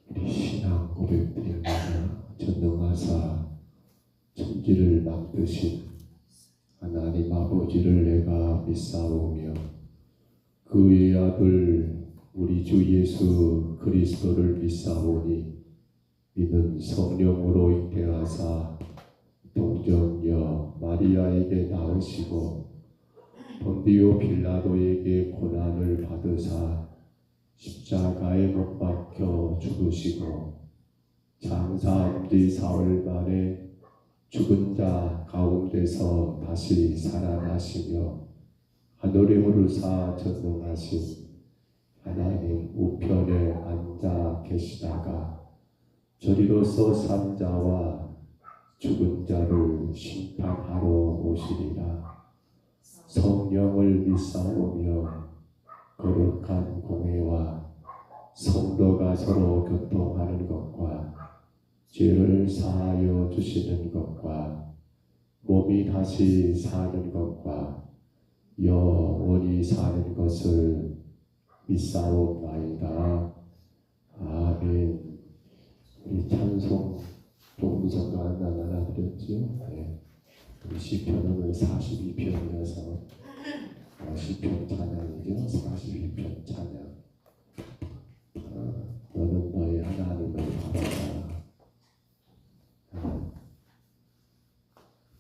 우리 신앙 고백드립니다. 전능하사 천지를 만드신 하나님 아버지를 내가 믿사오며 그의 아들 우리 주 예수 그리스도를 믿사오니 이는 성령으로 잉태하사 동정녀 마리아에게 낳으시고 본디오 빌라도에게 고난을 받으사 십자가에 못 박혀 죽으시고 장사한 뒤 사흘 만에 죽은 자 가운데서 다시 살아나시며 하늘에 오르사 전능하신 하나님 우편에 앉아 계시다가 저리로서 산 자와 죽은 자를 심판하러 오시리라. 성령을 믿사오며 거룩한 공회와 성도가 서로 교통하는 것과 죄를 사하여 주시는 것과 몸이 다시 사는 것과 영원히 사는 것을 믿사옵나이다. 아멘. 우리 찬송 동부성가 하나 드렸죠? 네. 우리 시편은 42편이어서 시편 찬양이죠. 42편 찬양. 너는 너의 하나님을 바라라.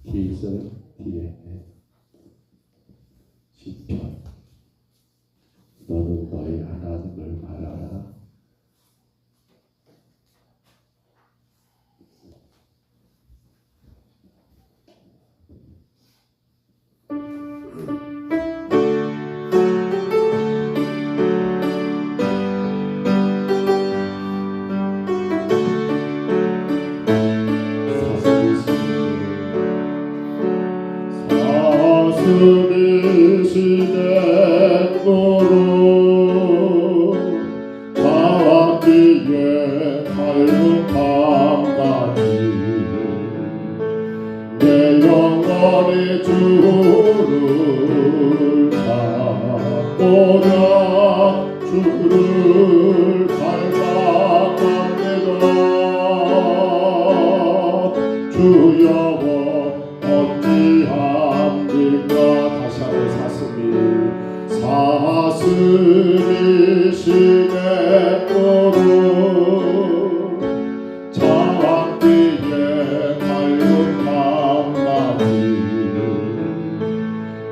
뒤에 있어요? 뒤에. 시편. 너는 너의 하나님을 바라라. 사슴이 시된 거로 나와 뒤에 밝은 밤같이 내 영혼이 주를 찾고자 주를 닮아갑니다. 주여 사슴이 시내 거로 자왕 뒤에 밝은 밤낮이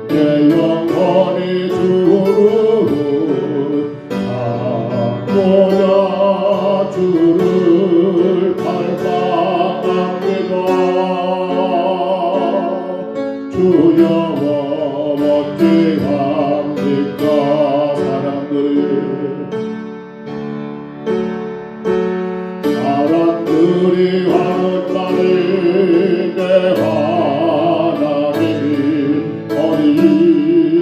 내 영혼이 주를 찾고자 주를 닮아갑니다. 주여 어찌합니까 사람들이 하는 말이 내 하나님이 어디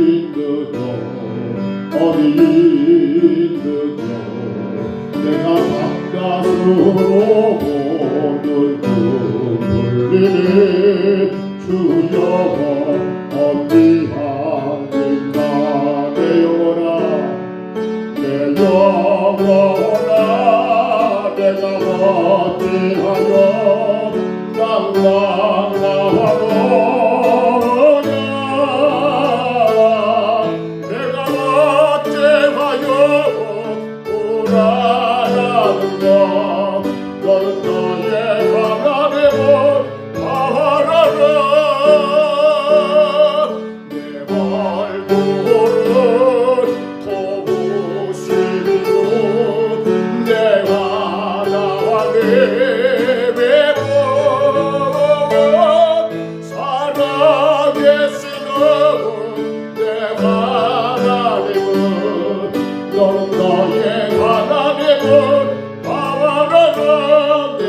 있느냐 내가 바깥으로 보는 눈물이 주여 어디합니까 내 영혼아 내 영혼아 내가 어찌하여 낭랑하노냐 내가 어찌하여 불안하는가 너는 너의 하나님을 바라라. 내 얼굴을 도우시고 내가 나와 내 외모 살아계시는 내 하나님은 너는 너의 하나님을 바라라. 내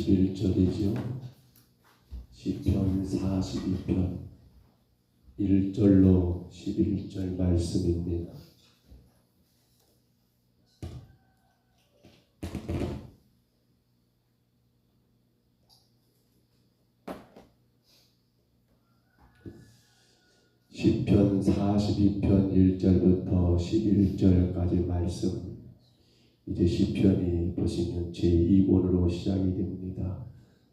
11절이죠. 시편 42편 1절로 11절 말씀입니다. 시편 42편 1절부터 11절까지 말씀. 이제 시편이 보시면 제2권으로 시작이 됩니다.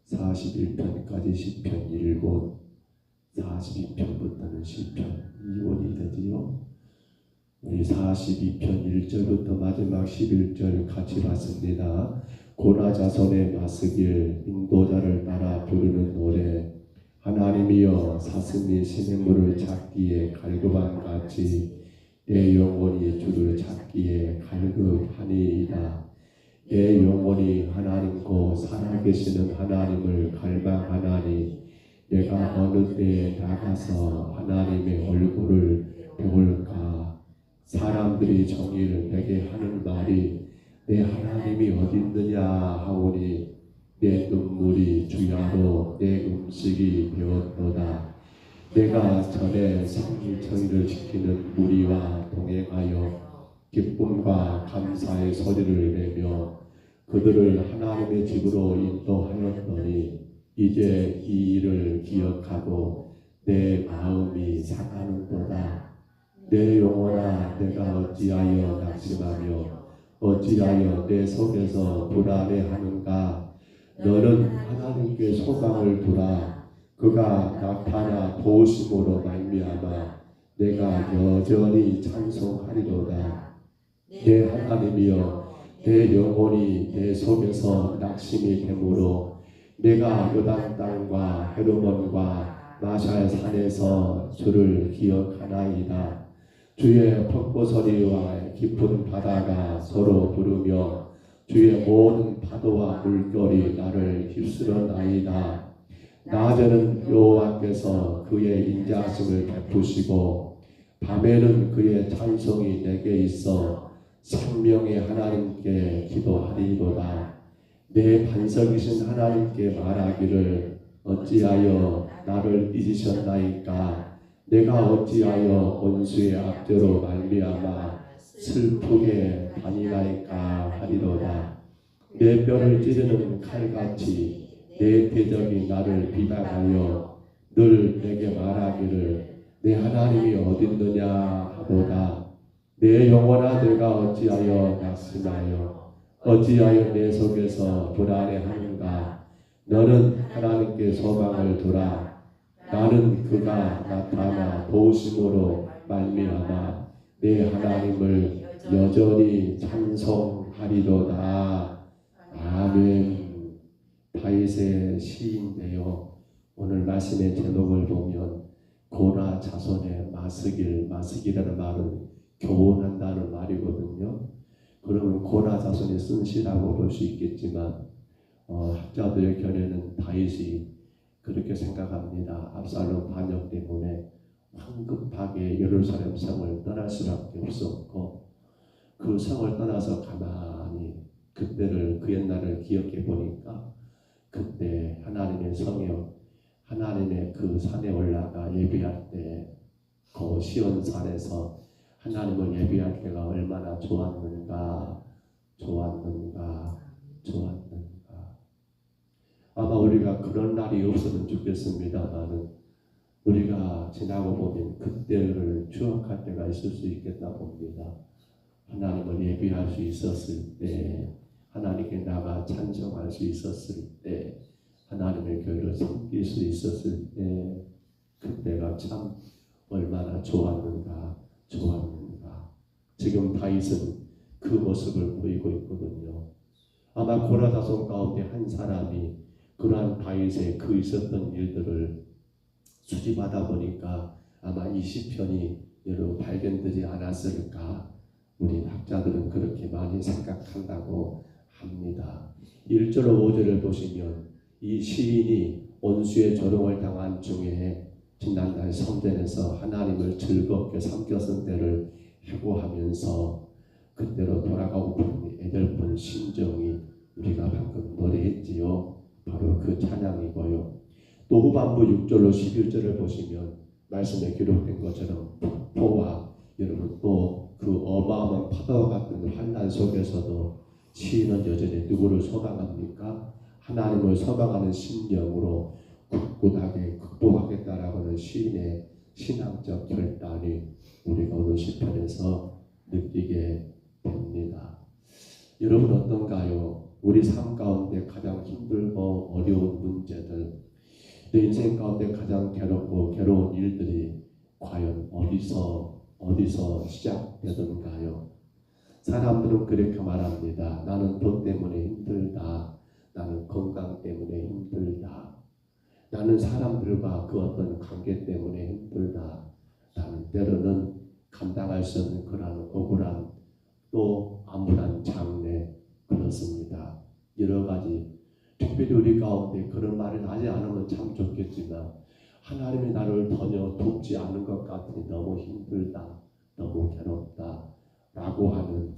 41편까지 시편 1권, 42편부터는 시편 2권이 되지요. 우리 42편 1절부터 마지막 11절 같이 봤습니다. 고라 자손의 마스길 인도자를 따라 부르는 노래. 하나님이여 사슴이 시냇물을 찾기에 갈급한 같이 내 영혼이 주를 찾기에 갈급하니이다. 내 영혼이 하나님 곧 살아계시는 하나님을 갈망하나니 내가 어느 때에 나가서 하나님의 얼굴을 배울까. 사람들이 정의를 내게 하는 말이 내 하나님이 어디 있느냐 하오니 내 눈물이 주야로 내 음식이 되었도다. 내가 전에 생일처리를 지키는 무리와 동행하여 기쁨과 감사의 소리를 내며 그들을 하나님의 집으로 인도하였더니 이제 이 일을 기억하고 내 마음이 상하는도다. 내 영혼아 내가 어찌하여 낙심하며 어찌하여 내 속에서 불안해하는가. 너는 하나님께 소망을 두라. 그가 나타나 도우심으로 말미암아 내가 여전히 찬송하리로다. 내 하나님이여 내 영혼이 내 속에서 낙심이 되므로 내가 요단 땅과 헤르몬과 마샬 산에서 주를 기억하나이다. 주의 퍽포서리와 깊은 바다가 서로 부르며 주의 모든 파도와 물결이 나를 휩쓸어나이다. 낮에는 여호와께서 그의 인자하심을 베푸시고 밤에는 그의 찬송이 내게 있어 생명의 하나님께 기도하리로다. 내 반석이신 하나님께 말하기를 어찌하여 나를 잊으셨나이까. 내가 어찌하여 원수의 압제로 말미암아 슬프게 다니나이까 하리로다. 내 뼈를 찌르는 칼같이 내 대적이 나를 비방하여 늘 내게 말하기를 내 하나님이 어딨느냐 하도다. 내 영혼아 내가 어찌하여 낙심하여 어찌하여 내 속에서 불안해하는가. 너는 하나님께 소망을 두라. 나는 그가 나타나 도우심으로 말미암아 내 하나님을 여전히 찬송하리로다. 아멘. 다윗의 시인데요. 오늘 말씀의 제목을 보면 고라 자손의 마스길이라는 말은 교훈한다는 말이거든요. 그러면 고라 자손이 쓴 시라고 볼 수 있겠지만 학자들의 견해는 다윗이 그렇게 생각합니다. 압살롬 반역 때문에 황급하게 예루살렘 성을 떠날 수밖에 없었고 그 성을 떠나서 가만히 그때를 그 옛날을 기억해 보니까 그때 하나님의 성에 하나님의 그 산에 올라가 예배할 때 그 시온산에서 하나님을 예배할 때가 얼마나 좋았는가. 아마 우리가 그런 날이 없으면 좋겠습니다만은 우리가 지나고 보면 그때를 추억할 때가 있을 수 있겠다 봅니다. 하나님을 예배할 수 있었을 때, 하나님께 나가 찬송할 수 있었을 때, 하나님의 교회를 섬길 수 있었을 때, 그때가 참 얼마나 좋았는가. 지금 다윗은 그 모습을 보이고 있거든요. 아마 고라 자손 가운데 한 사람이 그러한 다윗의 그 있었던 일들을 수집하다 보니까 아마 이 시편이 여러 발견되지 않았을까. 우리 학자들은 그렇게 많이 생각한다고 합니다. 1절로 5절을 보시면 이 시인이 온수의 조롱을 당한 중에 지난날 성전에서 하나님을 즐겁게 섬겼을 때를 회고하면서 그때로 돌아가고픈 애절픈 심정이 우리가 방금 노래했지요. 그 찬양이고요. 또 후반부 6절로 11절을 보시면 말씀에 기록된 것처럼 폭포와 여러분 또 그 어마어마한 파도와 같은 환난 속에서도 시인은 여전히 누구를 소망합니까? 하나님을 소망하는 심령으로 굳굳하게 극복하겠다라고 하는 시인의 신앙적 결단이 우리가 오늘 시편에서 느끼게 됩니다. 여러분 어떤가요? 우리 삶 가운데 가장 힘들고 어려운 문제들, 내 인생 가운데 가장 괴로운 일들이 과연 어디서 시작되던가요? 사람들은 그렇게 말합니다. 나는 돈 때문에 힘들다. 나는 건강 때문에 힘들다. 나는 사람들과 그 어떤 관계 때문에 힘들다. 나는 때로는 감당할 수 없는 그런 억울함, 또 암울한 장래, 그렇습니다. 여러 가지 특별히 우리 가운데 그런 말을 하지 않으면 참 좋겠지만 하나님이 나를 전혀 돕지 않은 것 같으니 너무 힘들다, 너무 괴롭다 라고 하는,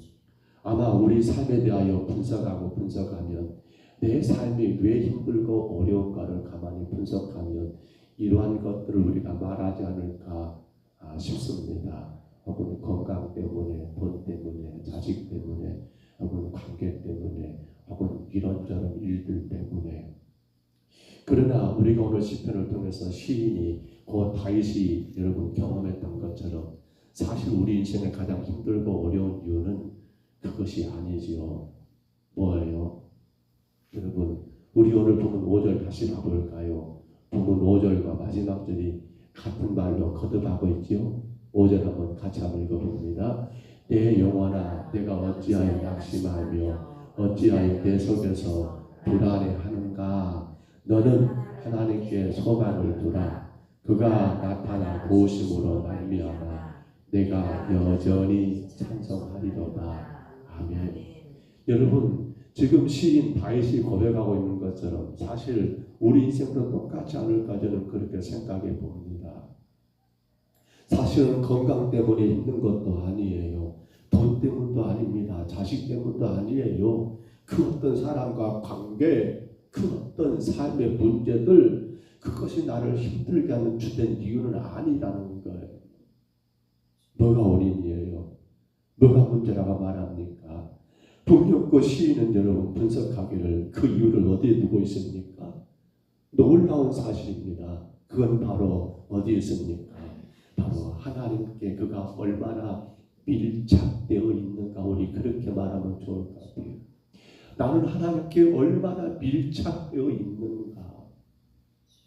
아마 우리 삶에 대하여 분석하면 내 삶이 왜 힘들고 어려운가를 가만히 분석하면 이러한 것들을 우리가 말하지 않을까 싶습니다. 혹은 건강 때문에, 돈 때문에, 자식 때문에, 혹은 관계 때문에, 혹은 이런저런 일들 때문에. 그러나 우리가 오늘 시편을 통해서 시인이 그 다윗이 여러분 경험했던 것처럼 사실 우리 인생의 가장 힘들고 어려운 이유는 그것이 아니지요. 뭐예요? 여러분 우리 오늘 보면 5절 다시 봐볼까요? 보면 5절과 마지막 절이 같은 말로 거듭하고 있지요. 5절 한번 같이 한번 읽어봅니다. 내 영혼아 내가 어찌하여 낙심하며 어찌하여 내 속에서 불안해하는가. 너는 하나님께 소망을 두라. 그가 나타나 도우심으로 말미암아 내가 여전히 찬송하리로다. 아멘. 여러분 지금 시인 다윗이 고백하고 있는 것처럼 사실 우리 인생도 똑같지 않을까 저는 그렇게 생각해 봅니다. 사실은 건강 때문에 힘든 것도 아니에요. 돈 때문도 아닙니다. 자식 때문도 아니에요. 그 어떤 사람과 관계, 그 어떤 삶의 문제들, 그것이 나를 힘들게 하는 주된 이유는 아니라는 거예요. 뭐가 원인이에요? 뭐가 문제라고 말합니까? 분명히 시인은 여러분 분석하기를 그 이유를 어디에 두고 있습니까? 놀라운 사실입니다. 그건 바로 어디에 있습니까? 바로 하나님께 그가 얼마나 밀착되어 있는가. 우리 그렇게 말하면 좋을 것 같아요. 나는 하나님께 얼마나 밀착되어 있는가.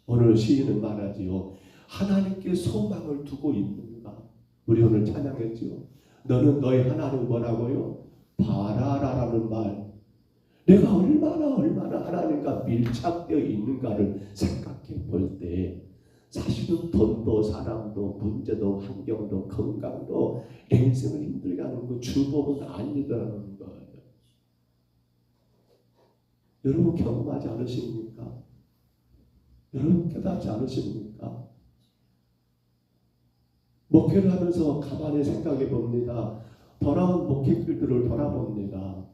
오늘 시인은 말하지요. 하나님께 소망을 두고 있는가. 우리 오늘 찬양했지요. 너는 너희 하나님 뭐라고요? 바라라라는 말. 내가 얼마나 하나님과 밀착되어 있는가를 생각해 볼 때 사실은 돈도 사람도 문제도 환경도 건강도 내 인생을 힘들게 하는 그 주범은 아니더라는 거예요. 여러분 경험하지 않으십니까? 여러분 깨닫지 않으십니까? 목회를 하면서 가만히 생각해 봅니다. 돌아온 목회길들을 돌아봅니다.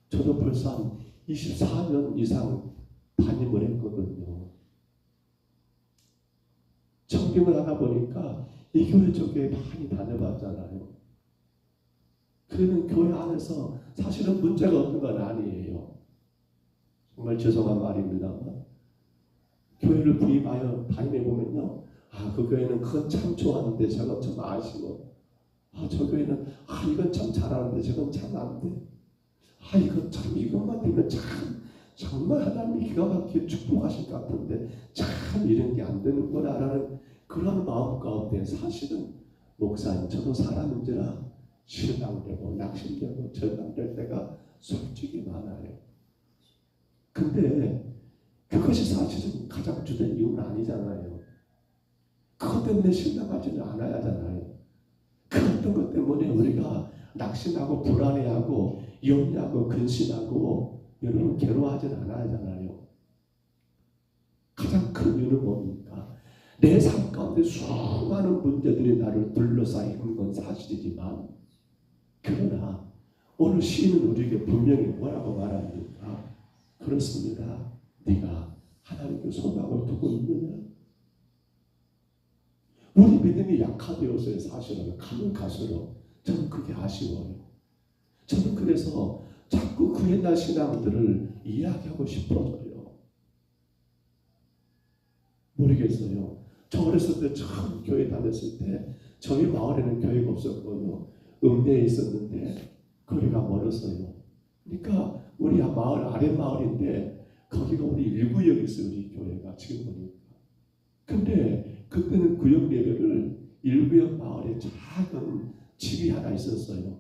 저도 벌써 한 24년 이상 담임을 했거든요. 청빙을 하다 보니까 이 교회 저 교회 많이 다녀봤잖아요. 그러면 교회 안에서 사실은 문제가 없는 건 아니에요. 정말 죄송한 말입니다만 교회를 부임하여 다녀보면요. 그 교회는 그건 참 좋았는데 저건 참 아쉬워. 저 교회는 이건 참 잘하는데 저건 참 안 돼. 이건 참 이것만 되면 참 정말 하나님이 기가 막히게 축복하실 것 같은데 참 이런 게 안 되는구나라는 그런 마음 가운데 사실은 목사님 저도 사람인지라 실망되고 낙심되고 절망될 때가 솔직히 많아요. 근데 그것이 사실은 가장 주된 이유는 아니잖아요. 그것 때문에 실망하지는 않아야 하잖아요. 그 어떤 것 때문에 우리가 낙심하고 불안해하고 염려하고 근심하고 여러분 괴로워하지는 않아야 하잖아요. 가장 큰 이유는 뭡니까? 내 삶 가운데 수많은 문제들이 나를 둘러싸여 있는 건 사실이지만 그러나 오늘 시인은 우리에게 분명히 뭐라고 말합니까? 그렇습니다. 네가 하나님께 소망을 두고 있느냐? 우리 믿음이 약화되어서요. 사실은 가면 갈수록 저는 그게 아쉬워요. 저는 그래서 자꾸 그 옛날 신앙들을 이야기하고 싶어져요. 모르겠어요. 저 어렸을 때 처음 교회 다녔을 때 저희 마을에는 교회가 없었거든요. 읍내에 있었는데 거리가 멀었어요. 그러니까 우리 마을 아래 마을인데 거기가 우리 1구역에 있어요. 우리 교회가 지금 보니까. 근데 그때는 구역 예배를 1구역 마을에 작은 집이 하나 있었어요.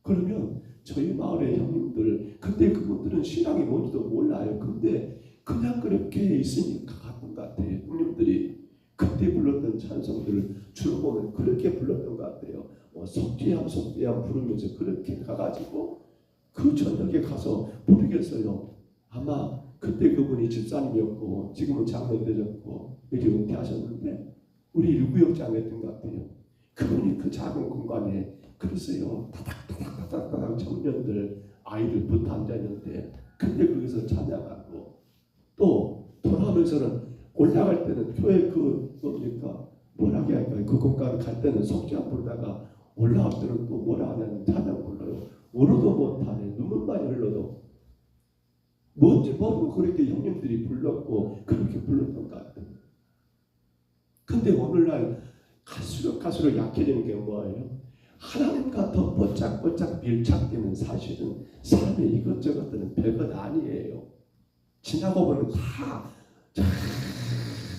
그러면 저희 마을의 형님들 그때 그분들은 신앙이 뭔지도 몰라요. 근데 그냥 그렇게 있으니까 갔던 것 같아요. 형님들이 그때 불렀던 찬송들을 주로 보면 그렇게 불렀던 것 같아요. 속죄함 부르면서 그렇게 가가지고 그 저녁에 가서 모르겠어요. 아마 그때 그분이 집사님이었고 지금은 장로님 되셨고 이제 은퇴하셨는데 우리 일구역장이었던 것 같아요. 그분이 그 작은 공간에 그랬어요. 다닥다닥 청년들 아이들 붙어 앉아있는데 근데 거기서 찬양하고 또 돌아오면서는 올라갈 때는 교회 그 뭡니까 뭐라고 할까요? 그 공간 갈 때는 속죄함 부르다가 올라올 때는 또 뭐라 하냐면 찬양 불러요. 울어도 못하네. 눈물만 흘러도 뭔지 모르고 그렇게 형님들이 불렀고 그렇게 불렀던 것 같아요. 근데 오늘날 갈수록 약해지는 게 뭐예요? 하나님과 더 뽀짝뽀짝 밀착되는 사실은 삶의 이것저것들은 별것 아니에요. 지나고 보면 다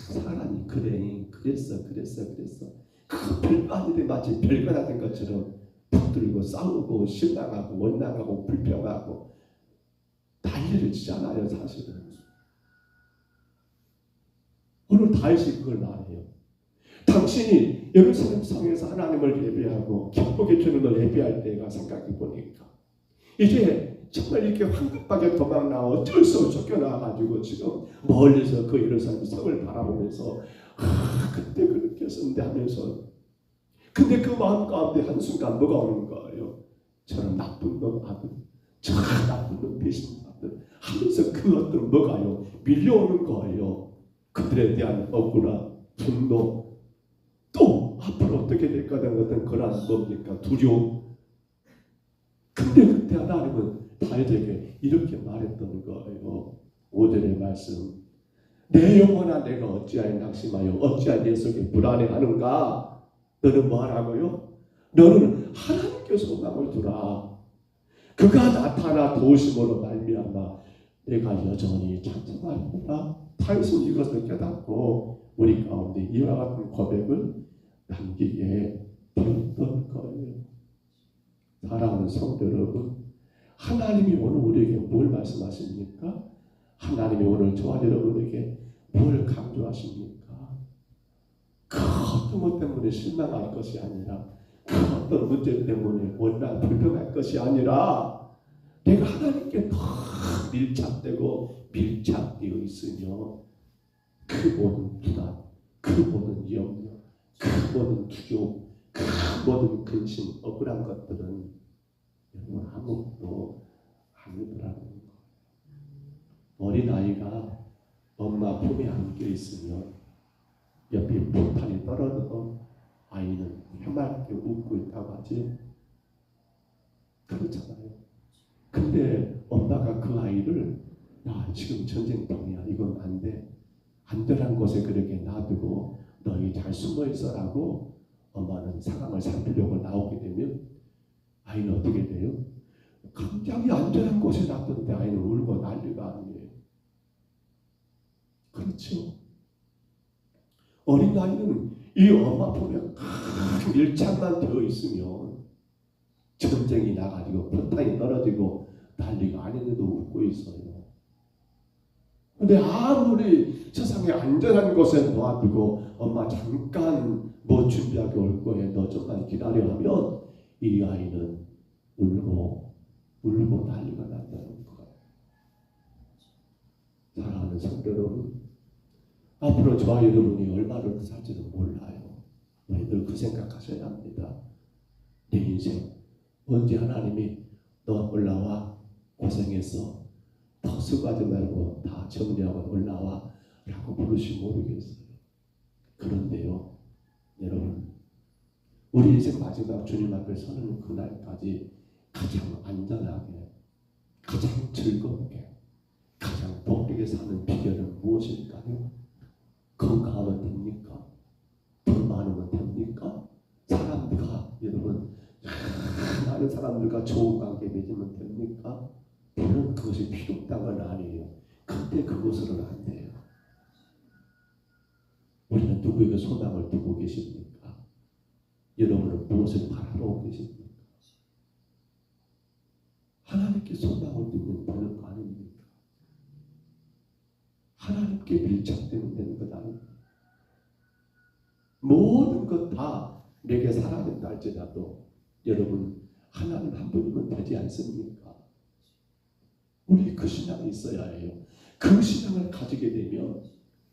사람이 그래 그랬어 그 별거 아닌데 마치 별거나 된 것처럼 붙들고 싸우고 실망하고 원망하고 불평하고 난리를 치잖아요. 사실은 오늘 다윗이 그걸 말해요. 당신이 예루살렘 성에서 하나님을 예배하고 기쁘게 주님을 예배할 때가 생각해 보니까 이제 정말 이렇게 황급하게 도망 나와 어쩔 수 없이 쫓겨나가지고 지금 멀리서 그 예루살렘 성을 바라보면서 그때 그렇게 했었는데 하면서 근데 그 마음 가운데 한순간 뭐가 오는 거예요? 저는 나쁜 놈 아들 저 나쁜 놈 배신 아들 하면서 그 어떤 뭐가요? 밀려오는 거예요. 그들에 대한 억울함, 분노 또 앞으로 어떻게 될까 하는 어떤 그런 뭡니까? 두려움. 근데 그때 하나님은 다윗에게 이렇게 말했던 거예요. 5절의 말씀. 내 영혼아 내가 어찌하여 낙심하여 어찌하여 내 속에 불안해하는가? 너는 뭐 하라고요? 너는 하나님께 소망을 두라. 그가 나타나 도우심으로 말미암아 내가 여전히 찬송하리로다. 다윗은 이것을 깨닫고 우리 가운데 이와 같은 고백을 남기게 되었던 거예요. 사랑하는 성도 여러분, 하나님이 오늘 우리에게 뭘 말씀하십니까? 하나님이 오늘 저와 여러분에게 뭘 강조하십니까? 그 어떤 것 때문에 실망할 것이 아니라 그 어떤 문제 때문에 원망 불평할 것이 아니라 내가 하나님께 더 밀착되어 있으며 그 모든 불안, 그 모든 염려, 그 모든 두려움, 그 모든 근심, 억울한 것들은 여러분 아무것도 아니더라는 거예요. 어린아이가 엄마 품에 안겨 있으면 옆에 폭탄이 떨어져도 아이는 해맑게 웃고 있다고 하지. 그렇잖아요. 근데 엄마가 그 아이를 야 지금 전쟁통이야 이건 안 돼. 안전한 곳에 그렇게 놔두고 너희 잘 숨어 있어라고 엄마는 상황을 살피려고 나오게 되면 아이는 어떻게 돼요? 굉장히 안전한 곳에 놔뒀는데 아이는 울고 난리가 아니에요. 그렇죠. 어린아이는 이 엄마 품에 밀착만 되어 있으면 전쟁이 나가지고 포탄이 떨어지고 난리가 아닌데도 웃고 있어요. 근데 아무리 세상에 안전한 곳에 놓아두고 엄마 잠깐 뭐 준비하게 올 거에 너 좀만 기다려 하면 이 아이는 울고 난리가 난다는 거예요. 사랑하는 성도 여러분, 앞으로 저와 여러분이 얼마나 살지는 몰라요. 너희들 그 생각하셔야 합니다. 내 인생 언제 하나님이 너 올라와 고생했어 더 수고하지 말고 다 정리하고 올라와 라고 부르시 모르겠어요. 그런데요, 여러분, 우리 이제 마지막 주님 앞에 서는 그날까지 가장 안전하게, 가장 즐겁게, 가장 복되게 사는 비결은 무엇일까요? 건강하면 됩니까? 돈 많으면 됩니까? 사람들과, 여러분, 많은 사람들과 좋은 관계 맺으면 됩니까? 물론 그것이 필요 없다는 건 아니에요. 그때 그것으로는 안 돼요. 우리는 누구에게 소망을 두고 계십니까? 여러분은 무엇을 바라고 계십니까? 하나님께 소망을 두면 되는 거 아닙니까? 하나님께 밀착되면 되는 것 아닙니까? 모든 것 다 내게 살아낸다 할지라도 여러분 하나님 한 분이면 되지 않습니까? 우리 그 신앙이 있어야 해요. 그 신앙을 가지게 되면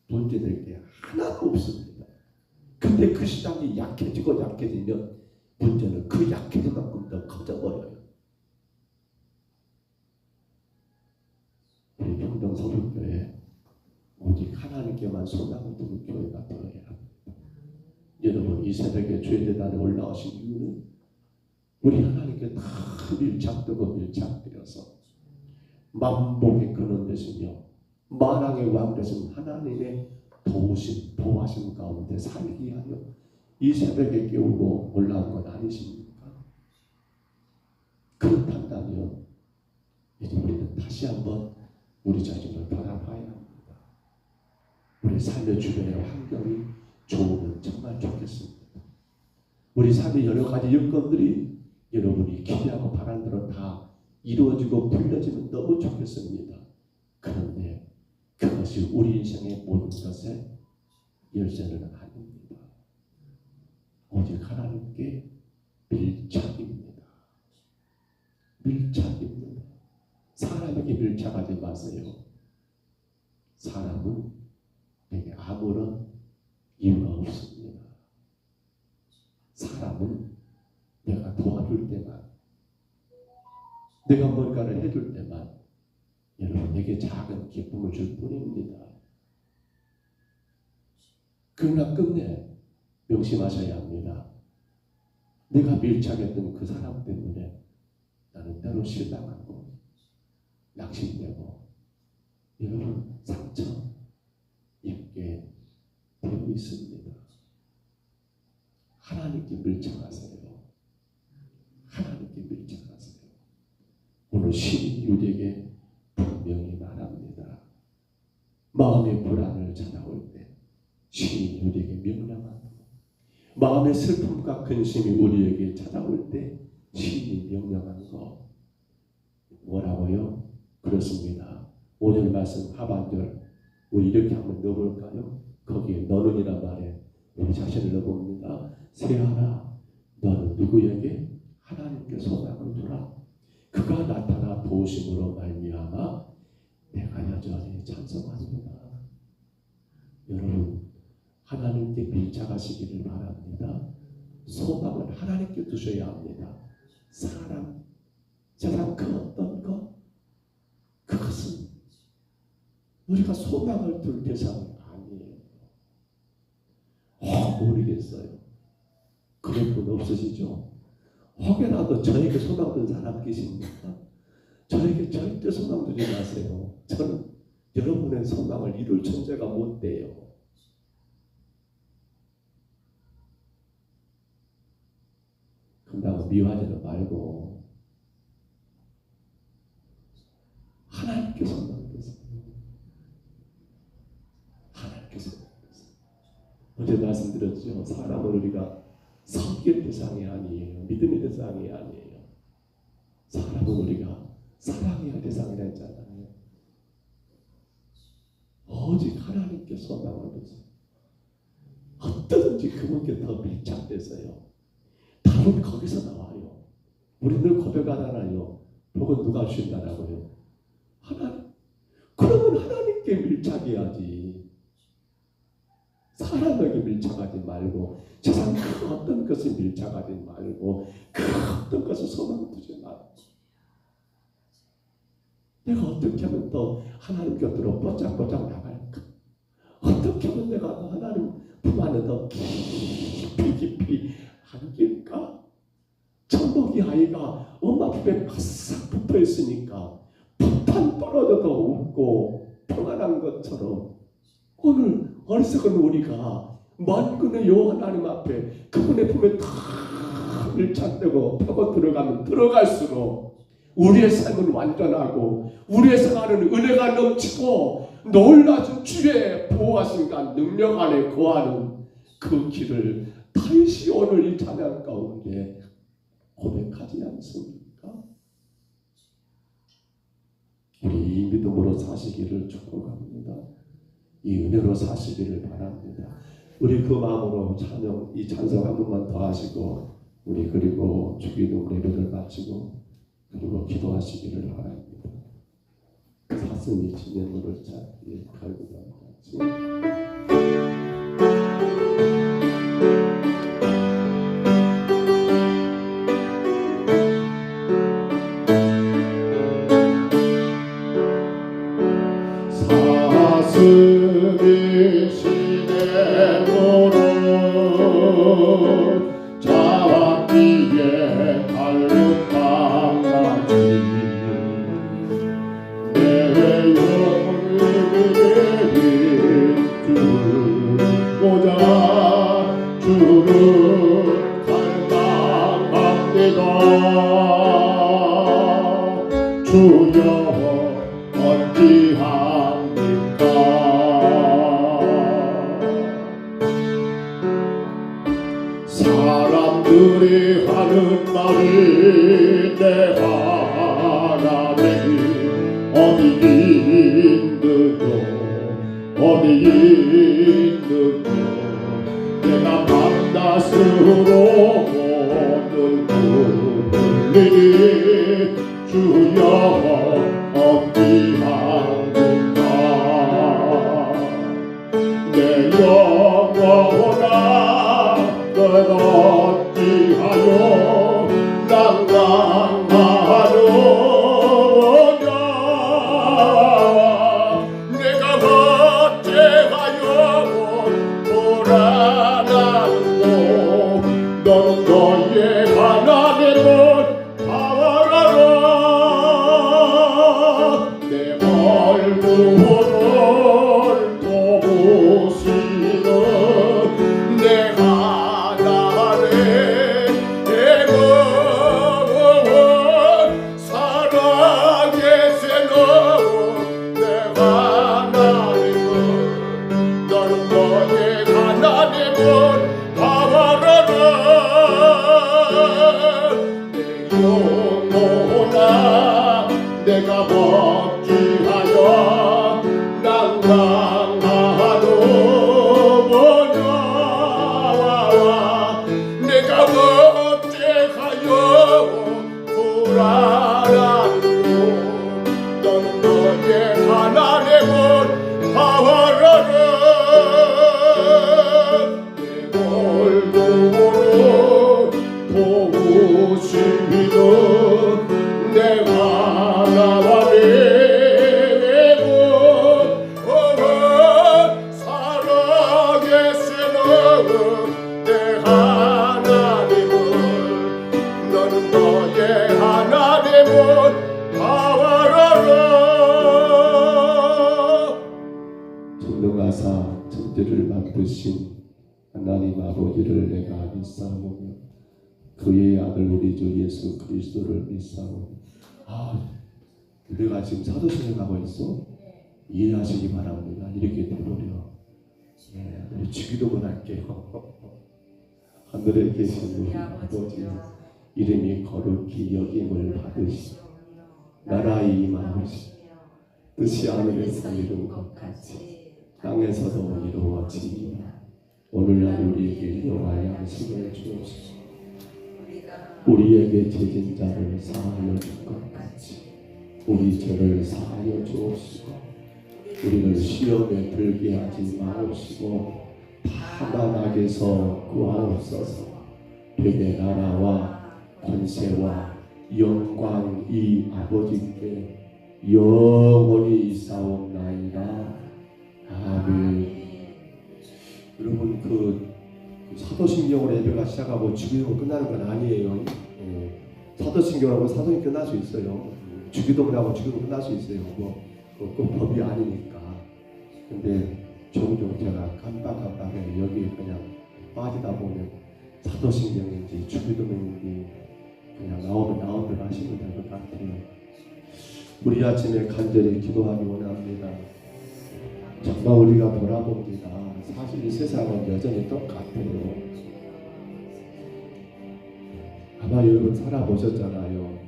문제될 게 하나도 없습니다. 근데 그 신앙이 약해지고 약해지면 문제는 그 약해진 만큼 더 커져버려요. 우리 평정서울교회 오직 하나님께만 소망을 두는 교회가 되어야 합니다. 여러분 이 새벽에 주의 대단에 올라오신 이유는 우리 하나님께 다 밀착되고 밀착되어서 만복의 근원 되시며 만왕의 왕 되신 하나님의 도우심, 보호하심 가운데 살기 위하여 이 새벽에 깨우고 올라온 건 아니십니까? 그렇다면 이제 우리는 다시 한번 우리 자신을 돌아봐야 합니다. 우리 삶의 주변의 환경이 좋으면 정말 좋겠습니다. 우리 삶의 여러 가지 여건들이 여러분이 기대하고 바라는 대로 다 이루어지고 풀려지면 너무 좋겠습니다. 그런데 그것이 우리 인생의 모든 것의 열쇠는 아닙니다. 오직 하나님께 밀착입니다. 밀착입니다. 사람에게 밀착하지 마세요. 사람은 내게 아무런 이유가 없습니다. 사람은 내가 도와줄 때만, 내가 뭔가를 해줄 때만 여러분 내게 작은 기쁨을 줄 뿐입니다. 그러나 끝내 명심하셔야 합니다. 내가 밀착했던 그 사람 때문에 나는 때로 실망하고 낙심되고 여러분 상처 입게 되어 있습니다. 하나님께 밀착하세요. 하나님께 밀착하세요. 오늘 시인 유대에게 분명히 말합니다. 마음의 불안을 찾아올 때 시인 우리에게 명령하고 마음의 슬픔과 근심이 우리에게 찾아올 때 시인이 명령하는 거 뭐라고요? 그렇습니다. 5절 말씀 하반절 우리 이렇게 한번 넣어볼까요? 거기에 너는이란 말에 우리 자신을 넣어봅니다. 세아라 너는 누구에게? 하나님께 소망을 두라. 그가 나타나 도우심으로 말미암아 내가 여전히 찬송하노라. 여러분 하나님께 밀착하시기를 바랍니다. 소망을 하나님께 두셔야 합니다. 사람, 세상 그 어떤 것 그것은 우리가 소망을 둘 대상이 아니에요. 모르겠어요. 그런 분 없으시죠? 혹여라도 저에게 소망 둔 사람 계십니까? 저에게 절대 소망 두지 마세요. 저는 여러분의 소망을 이룰 존재가 못 돼요. 그런다고 미워하지는 말고 하나님께 소망을 두세요. 하나님께 소망을 두세요. 어제 말씀드렸죠. 사람은 우리가 섬길 대상이 아니에요. 믿음의 대상이 아니에요. 사람은 우리가 사랑해야 대상이라 했잖아요. 오직 하나님께 소망을 두세요. 어떠든지 그분께 더 밀착돼서요. 답은 거기서 나와요. 우리 늘 고백하잖아요. 복은 누가 주신다라고요? 하나님. 그러면 하나님께 밀착해야지. 사람에게 밀착하지 말고 세상 그 어떤 것에 밀착하지 말고 그 어떤 것을 소망 두지 말고 내가 어떻게 하면 더 하나님 곁으로 뻗짝뻗짝 나갈까? 어떻게 하면 내가 더 하나님 품 안에 더 깊이 안길까? 천복이 아이가 엄마 품에 바싹 붙어 있으니까 폭탄 떨어져도 웃고 평안한 것처럼 오늘 어리석은 우리가 만군의 여호와 하나님 앞에 그분의 품에 다 밀착되고 펴고 들어가면 들어갈수록 우리의 삶은 완전하고 우리의 생활은 은혜가 넘치고 놀라신 주의 보호하심과 능력 안에 거하는 그 길을 다시 오늘 이 찬양 가운데 고백하지 않습니까? 우리 이 믿음으로 사시기를 축복합니다. 이 은혜로 사시기를 바랍니다. 우리 그 마음으로 찬양, 이 찬송 한 번만 더 하시고 우리 그리고 주기도 예배를 마치고 그리고 기도하시기를 바랍니다. 사슴이 지는 물을 찾기 갈구다 같이 사슴이 시내 물을 잡기에 달린 밤같이 내 영혼을 주고자 주를 갈망합니다. 주여 어찌합니까? 사람들이 하는 말이 내 하나님 어디 있느냐 내가 밤낮으로 오늘 부르니 주여 어디합니까? 내 영혼아 넌 어찌하여 낭낭하노냐? 내가 어찌하여 불안하는고 너는 너의 하나님을 바라라. 내 얼굴을 보시는 내 하나님 살아계시는 내 하나님을 너는 너의 하나님을 바라라. 내 영혼아 내가 어찌하여 낭낭하노냐? 내가 어찌하여 불안하노? 너는 너의 하나님을 바라라. 내 얼굴을 보시는 내 하나님을 살아계시는 내 하나님을 너는 너의 하나님을 바라라. 전능하사 천지를 만드신 하나님 아버지를 내가 믿사오며 그의 아들 우리 주 예수 그리스도를 믿사오며 우리가 지금 사도신경하고 있어? 이해하시기 바랍니다. 이렇게 되버려. 우리 주기도문 할게요. 하늘에 계신 우리 아버지 이름이 거룩히 여김을 받으시고 나라의 임하옵시며 뜻이 하늘에서 이룬 것 같이 땅에서도 이루어지리라. 오늘날 우리에게 일용할 양식을 주옵시고 우리에게 죄진 자를 사하여 줄 것 같이 우리 죄를 사하여 주옵시고 우리를 시험에 들게 하지 마옵시고 다만 악에서 구하옵소서. 벽의 나라와 권세와 영광이 아버지께 영원히 있사옵나이다. 아멘. 여러분 그 사도신경으로 예배가 시작하고 주기도로 끝나는 건 아니에요. 사도신경하고 사도는 끝날 수 있어요. 주기도문하고 주기도 끝날 수 있어요. 그 법이 아니니까. 근데 종종 제가 깜빡깜빡해 여기 그냥 빠지다 보면 사도신경인지 주기도문인지 그냥 나오면 나오면 하시면 될 것 같아요. 우리 아침에 간절히 기도하기 원합니다. 정말 우리가 돌아봅니다. 사실 이 세상은 여전히 똑같아요. 아마 여러분 살아보셨잖아요.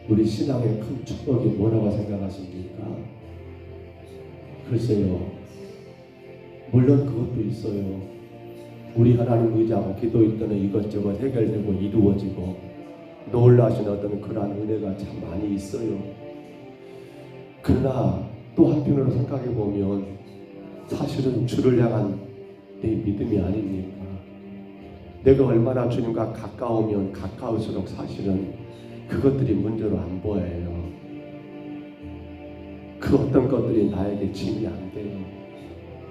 우리 신앙의 큰 축복이 뭐라고 생각하십니까? 글쎄요. 물론 그것도 있어요. 우리 하나님 의지하고 기도할 때는 이것저것 해결되고 이루어지고 놀라신 어떤 그러한 은혜가 참 많이 있어요. 그러나 또 한편으로 생각해 보면 사실은 주를 향한 내 믿음이 아닙니까? 내가 얼마나 주님과 가까우면 가까울수록 사실은 그것들이 문제로 안 보여요. 그 어떤 것들이 나에게 짐이 안 돼요.